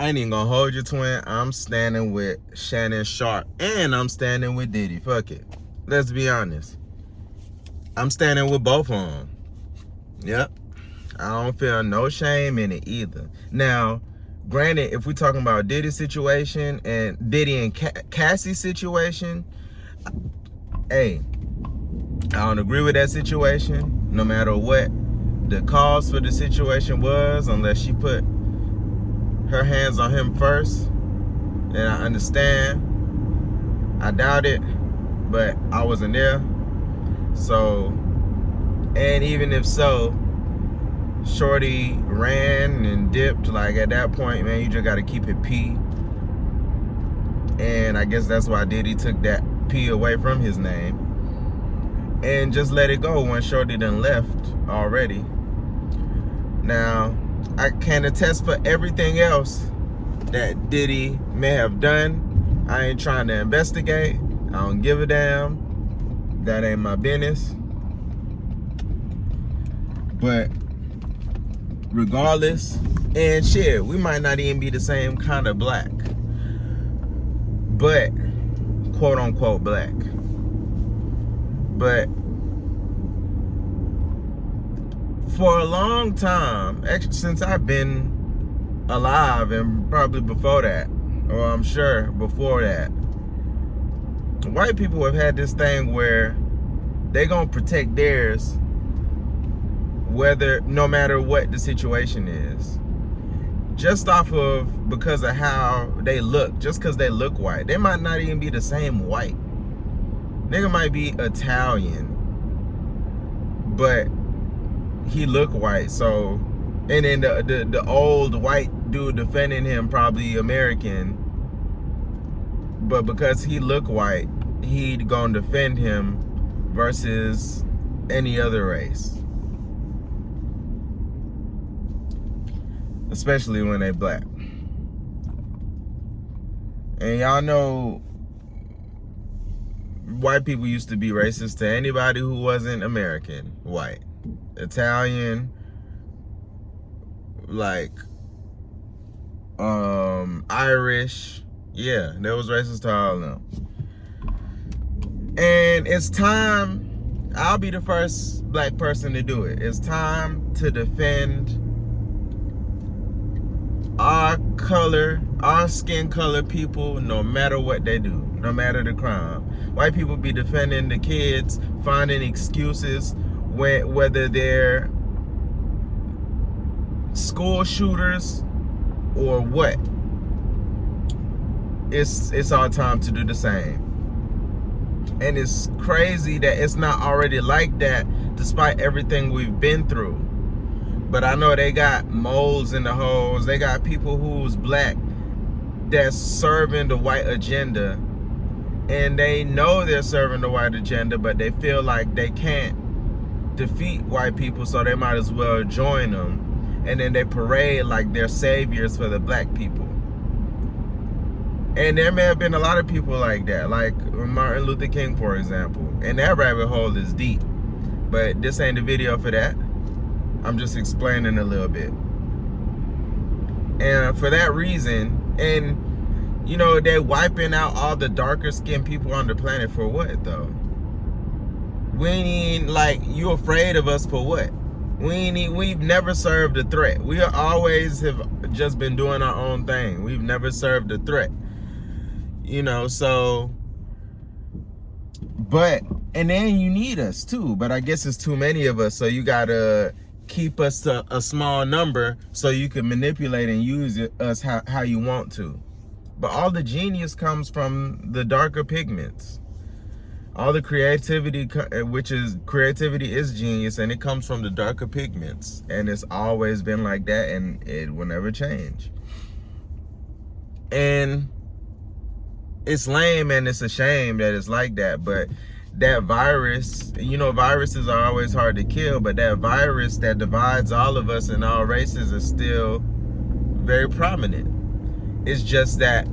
I ain't even gonna hold you, twin. I'm standing with Shannon Sharpe and I'm standing with Diddy. Fuck it. Let's be honest. I'm standing with both of them. Yep. I don't feel no shame in it either. Now, granted, if we're talking about Diddy's situation and Diddy and Cassie's situation, hey, I don't agree with that situation, no matter what the cause for the situation was, unless she put her hands on him first. And I understand. I doubt it, but I wasn't there. So, and even if so, Shorty ran and dipped. Like, at that point, man, you just gotta keep it P. And I guess that's why Diddy took that P away from his name and just let it go when Shorty done left already. Now, I can attest for everything else that Diddy may have done. I ain't trying to investigate. I don't give a damn. That ain't my business. But regardless, and shit, we might not even be the same kind of black, but quote unquote black. But for a long time, actually since I've been alive, and probably before that, or I'm sure before that, white people have had this thing where they gonna protect theirs, no matter what the situation is, just off of because of how they look, just because they look white. They might not even be the same white. Nigga might be Italian, but he look white. So, and then the old white dude defending him probably American, but because he look white, he gonna defend him versus any other race, especially when they black. And y'all know white people used to be racist to anybody who wasn't American, white, Italian, like Irish. Yeah, they was racist to all of them. And it's time, I'll be the first black person to do it. It's time to defend our color, our skin color people, no matter what they do, no matter the crime. White people be defending the kids, finding excuses, whether they're school shooters or what. It's our time to do the same. And it's crazy that it's not already like that, despite everything we've been through. But I know they got moles in the holes. They got people who's black that's serving the white agenda, and they know they're serving the white agenda, but they feel like they can't defeat white people, so they might as well join them. And then they parade like they're saviors for the black people. And there may have been a lot of people like that, like Martin Luther King, for example. And that rabbit hole is deep, but this ain't the video for that. I'm just explaining a little bit. And for that reason, and you know, they're wiping out all the darker skinned people on the planet for what though? We ain't, like, you afraid of us for what? We've never served a threat. We always have just been doing our own thing. We've never served a threat. You know, so, but, and then you need us too, but I guess it's too many of us, so you gotta keep us to a small number so you can manipulate and use us how you want to. But all the genius comes from the darker pigments. All the creativity, creativity is genius, and it comes from the darker pigments. And it's always been like that, and it will never change. And it's lame, and it's a shame that it's like that. But that virus, you know, viruses are always hard to kill, but that virus that divides all of us and all races is still very prominent. It's just that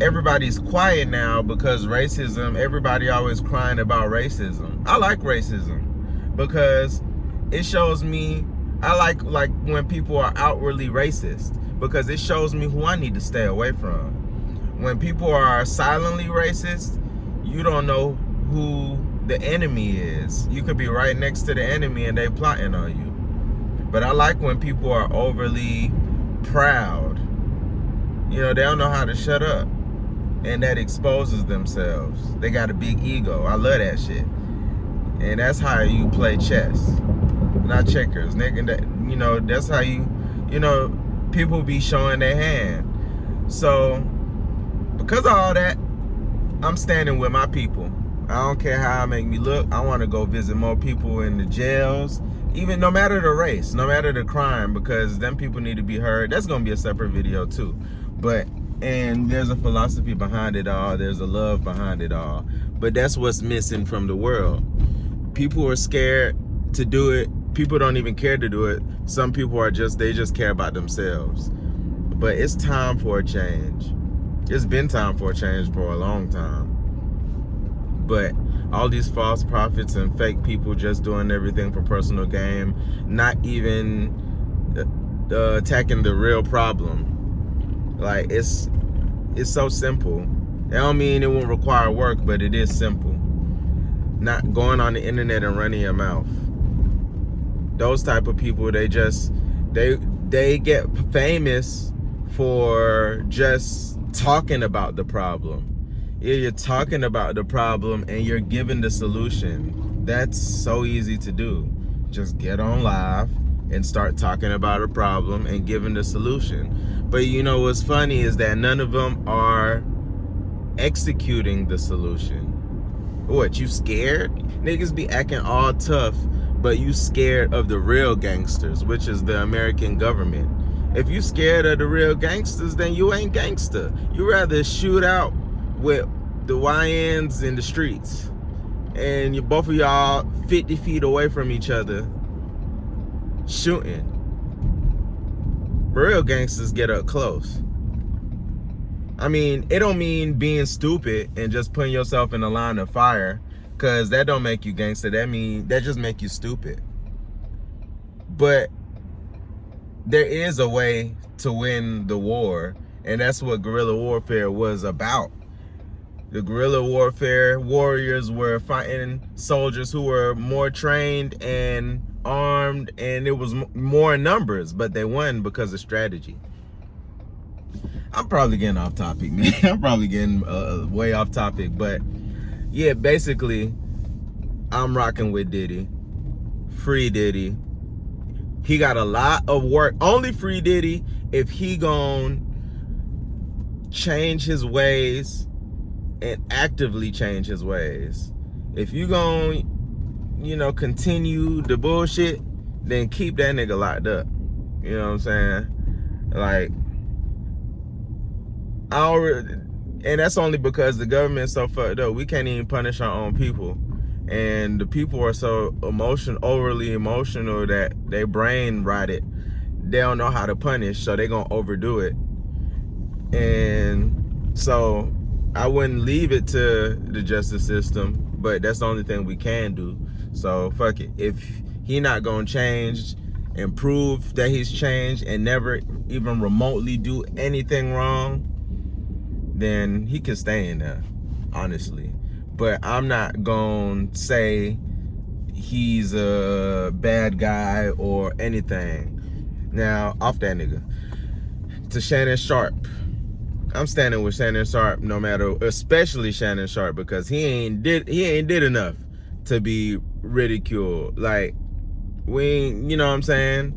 everybody's quiet now because racism, everybody always crying about racism. I like racism because it shows me, I like when people are outwardly racist, because it shows me who I need to stay away from. When people are silently racist, you don't know who the enemy is. You could be right next to the enemy and they plotting on you. But I like when people are overly proud. You know, they don't know how to shut up. And that exposes themselves. They got a big ego. I love that shit. And that's how you play chess, not checkers. Nigga, you know, that's how you know, people be showing their hand. So, because of all that, I'm standing with my people. I don't care how it make me look. I want to go visit more people in the jails, even no matter the race, no matter the crime, because them people need to be heard. That's going to be a separate video too. But, and there's a philosophy behind it all. There's a love behind it all. But that's what's missing from the world. People are scared to do it. People don't even care to do it. Some people are they just care about themselves. But it's time for a change. It's been time for a change for a long time. But all these false prophets and fake people just doing everything for personal gain, not even attacking the real problem. Like, it's so simple. I don't mean it won't require work, but it is simple. Not going on the internet and running your mouth. Those type of people, they get famous for just talking about the problem. Yeah, you're talking about the problem and you're giving the solution. That's so easy to do. Just get on live and start talking about a problem and giving the solution. But you know what's funny is that none of them are executing the solution. What, you scared? Niggas be acting all tough, but you scared of the real gangsters, which is the American government. If you scared of the real gangsters, then you ain't gangster. You rather shoot out with the YNs in the streets, and both of y'all 50 feet away from each other shooting. Real gangsters get up close. I mean, it don't mean being stupid and just putting yourself in a line of fire, because that don't make you gangster. That just make you stupid. But there is a way to win the war, and that's what guerrilla warfare was about. The guerrilla warfare warriors were fighting soldiers who were more trained and armed, and it was more numbers, but they won because of strategy. I'm probably getting off topic, man. I'm probably getting way off topic, but yeah, basically, I'm rocking with Diddy. Free Diddy. He got a lot of work. Only free Diddy if he gon' change his ways and actively change his ways. If you gon', you know, continue the bullshit, then keep that nigga locked up. You know what I'm saying? Like, and that's only because the government's so fucked up. We can't even punish our own people. And the people are so overly emotional that they brain rotted. They don't know how to punish, so they gonna overdo it. And so I wouldn't leave it to the justice system, but that's the only thing we can do. So fuck it. If he not gonna change and prove that he's changed and never even remotely do anything wrong, then he can stay in there, honestly. But I'm not gonna say he's a bad guy or anything. Now, off that nigga. To Shannon Sharpe. I'm standing with Shannon Sharpe no matter, especially Shannon Sharpe, because he ain't did enough to be ridiculed. Like, we ain't, you know what I'm saying?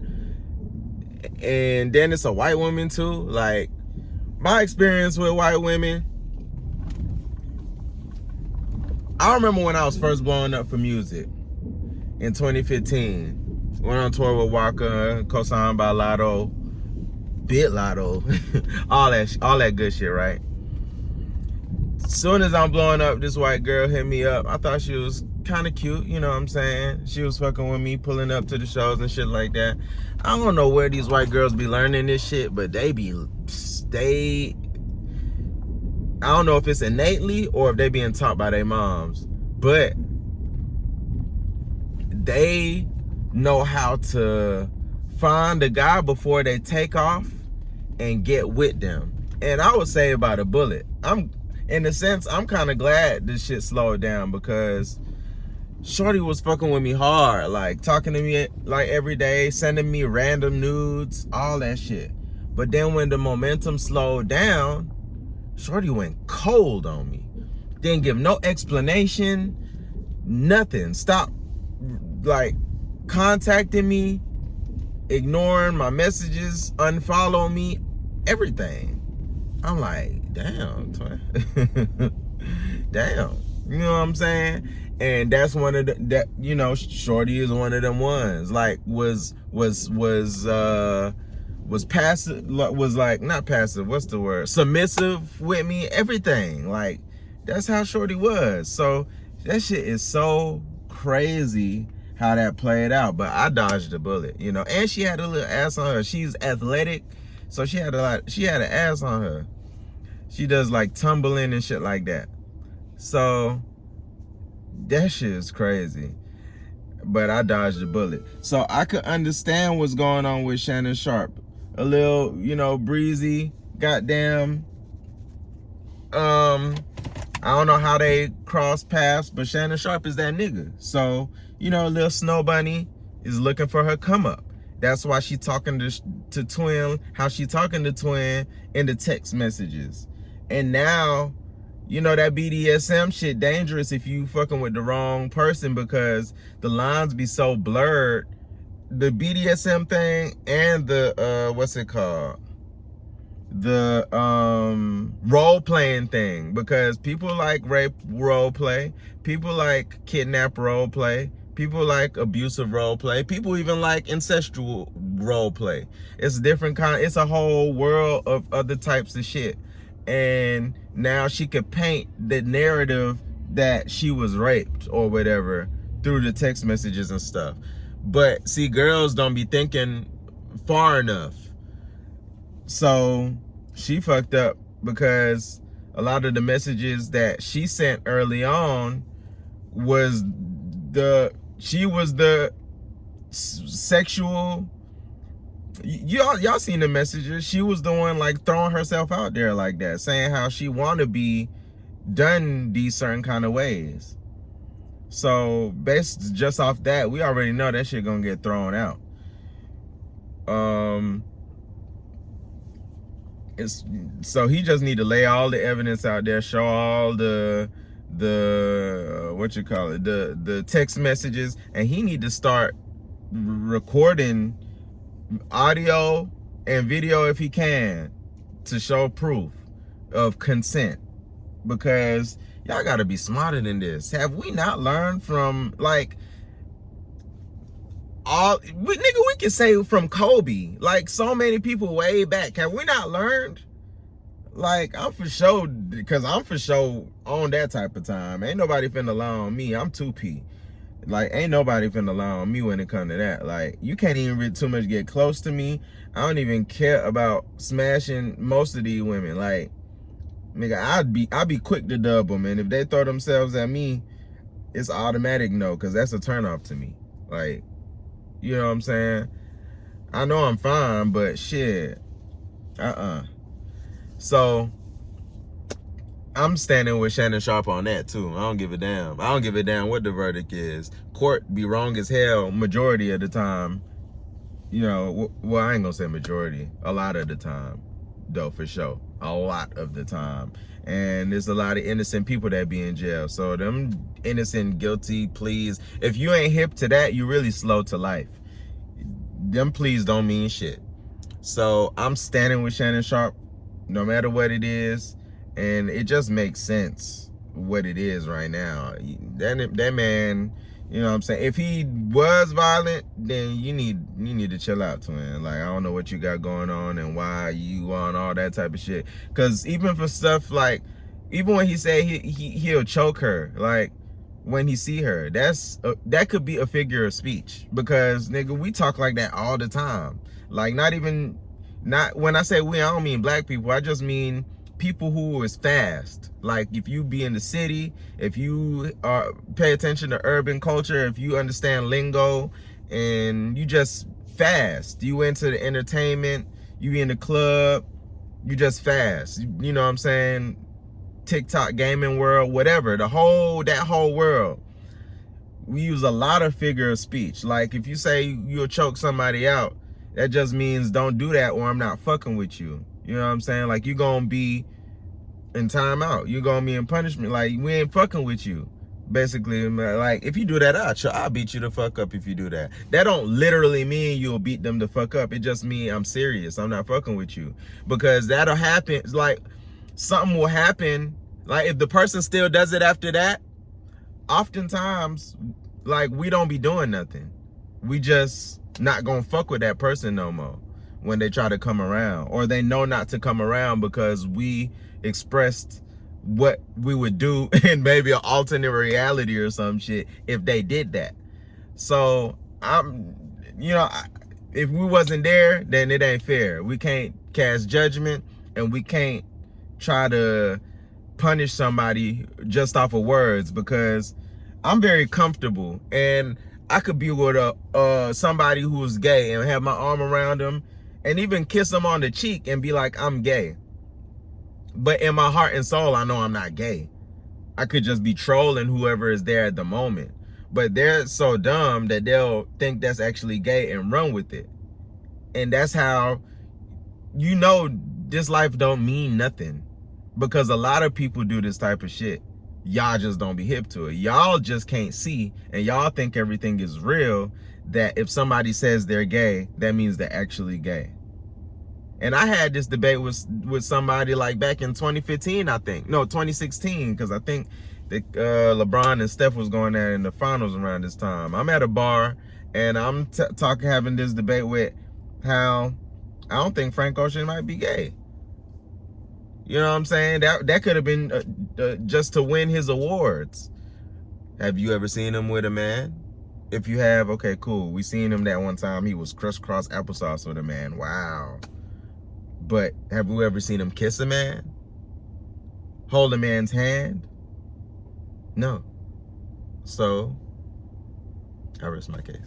And then it's a white woman too. Like, my experience with white women, I remember when I was first blowing up for music in 2015. Went on tour with Waka, co-signed by Lotto, Bit Lotto, all that good shit, right? As soon as I'm blowing up, this white girl hit me up. I thought she was kind of cute, you know what I'm saying? She was fucking with me, pulling up to the shows and shit like that. I don't know where these white girls be learning this shit, but I don't know if it's innately or if they being taught by their moms, but they know how to find a guy before they take off and get with them. And I was saved by the bullet. In a sense, I'm kind of glad this shit slowed down, because shorty was fucking with me hard, like talking to me like every day, sending me random nudes, all that shit. But then when the momentum slowed down, shorty went cold on me. Didn't give no explanation, nothing. Stopped like contacting me, ignoring my messages, unfollow me, everything. I'm like, damn, damn. You know what I'm saying? And that's one of the, shorty is one of them ones. Like was passive, was like, not passive, what's the word? Submissive with me, everything. Like, that's how shorty was. So that shit is so crazy how that played out. But I dodged the bullet, and she had a little ass on her. She's athletic, so she had an ass on her. She does like tumbling and shit like that. So that shit is crazy. But I dodged the bullet. So I could understand what's going on with Shannon Sharpe. A little, breezy, goddamn. I don't know how they cross paths, but Shannon Sharpe is that nigga. So, little Snow Bunny is looking for her come up. That's why she talking to Twin, how she talking to Twin in the text messages. And now, that BDSM shit dangerous if you fucking with the wrong person, because the lines be so blurred. The BDSM thing and the what's it called? The role playing thing, because people like rape role play, people like kidnap role play, people like abusive role play, people even like incestual role play. It's different it's a whole world of other types of shit. And now she could paint the narrative that she was raped or whatever through the text messages and stuff. But see, girls don't be thinking far enough. So she fucked up, because a lot of the messages that she sent early on was she was the sexual. Y'all seen the messages. She was the one like throwing herself out there like that, saying how she want to be done these certain kind of ways. So based just off that, we already know that shit gonna get thrown out. So he just need to lay all the evidence out there, show all the the text messages, and he need to start recording audio and video if he can, to show proof of consent, because y'all gotta be smarter than this. Have we not learned from we can say from Kobe, like so many people way back? Have we not learned? Like, I'm for sure, because I'm for sure on that type of time. Ain't nobody finna lie on me. I'm 2P. Like, ain't nobody finna lie on me when it come to that. Like, you can't even really too much get close to me. I don't even care about smashing most of these women. Like, nigga, I'd be quick to dub them, and if they throw themselves at me, it's automatic no, because that's a turnoff to me. Like, you know what I'm saying? I know I'm fine, but shit, So I'm standing with Shannon Sharpe on that too. I don't give a damn. I don't give a damn what the verdict is. Court be wrong as hell majority of the time. Well, I ain't gonna say majority. A lot of the time, though, for sure. A lot of the time. And there's a lot of innocent people that be in jail. So them innocent, guilty pleas, if you ain't hip to that, you really slow to life. Them pleas don't mean shit. So I'm standing with Shannon Sharpe, no matter what it is. And it just makes sense what it is right now. That man, you know what I'm saying? If he was violent, then you need to chill out, twin. Like, I don't know what you got going on and why you on all that type of shit. Cause even for stuff like, even when he say he'll choke her, like when he see her, that could be a figure of speech. Because nigga, we talk like that all the time. Like, not when I say we, I don't mean black people. I just mean people who is fast. Like, if you be in the city, if you pay attention to urban culture, if you understand lingo, and you just fast, you into the entertainment, you in the club, you just fast. You know what I'm saying? TikTok gaming world, whatever, that whole world. We use a lot of figure of speech. Like if you say you'll choke somebody out, that just means don't do that or I'm not fucking with you. You know what I'm saying? Like you gonna be in timeout. You gonna be in punishment. Like we ain't fucking with you. Basically, like if you do that, I'll beat you the fuck up if you do that. That don't literally mean you'll beat them the fuck up. It just means I'm serious. I'm not fucking with you. Because that'll happen. Like something will happen. Like if the person still does it after that, oftentimes, like we don't be doing nothing. We just not gonna fuck with that person no more when they try to come around, or they know not to come around because we expressed what we would do in maybe an alternate reality or some shit if they did that. So if we wasn't there, then it ain't fair. We can't cast judgment, and we can't try to punish somebody just off of words, because I'm very comfortable and I could be with somebody who's gay and have my arm around them and even kiss them on the cheek and be like, I'm gay. But in my heart and soul, I know I'm not gay. I could just be trolling whoever is there at the moment. But they're so dumb that they'll think that's actually gay and run with it. And that's how you know this life don't mean nothing. Because a lot of people do this type of shit. Y'all just don't be hip to it. Y'all just can't see, and y'all think everything is real, that if somebody says they're gay, that means they're actually gay. And I had this debate with somebody like back in 2015, I think. No, 2016, because I think that LeBron and Steph was going there in the finals around this time. I'm at a bar, and I'm having this debate with how I don't think Frank Ocean might be gay. You know what I'm saying? That could have been just to win his awards. Have you ever seen him with a man? If you have, okay, cool. We seen him that one time. He was crisscross applesauce with a man. Wow. But have you ever seen him kiss a man? Hold a man's hand? No. So, I rest my case.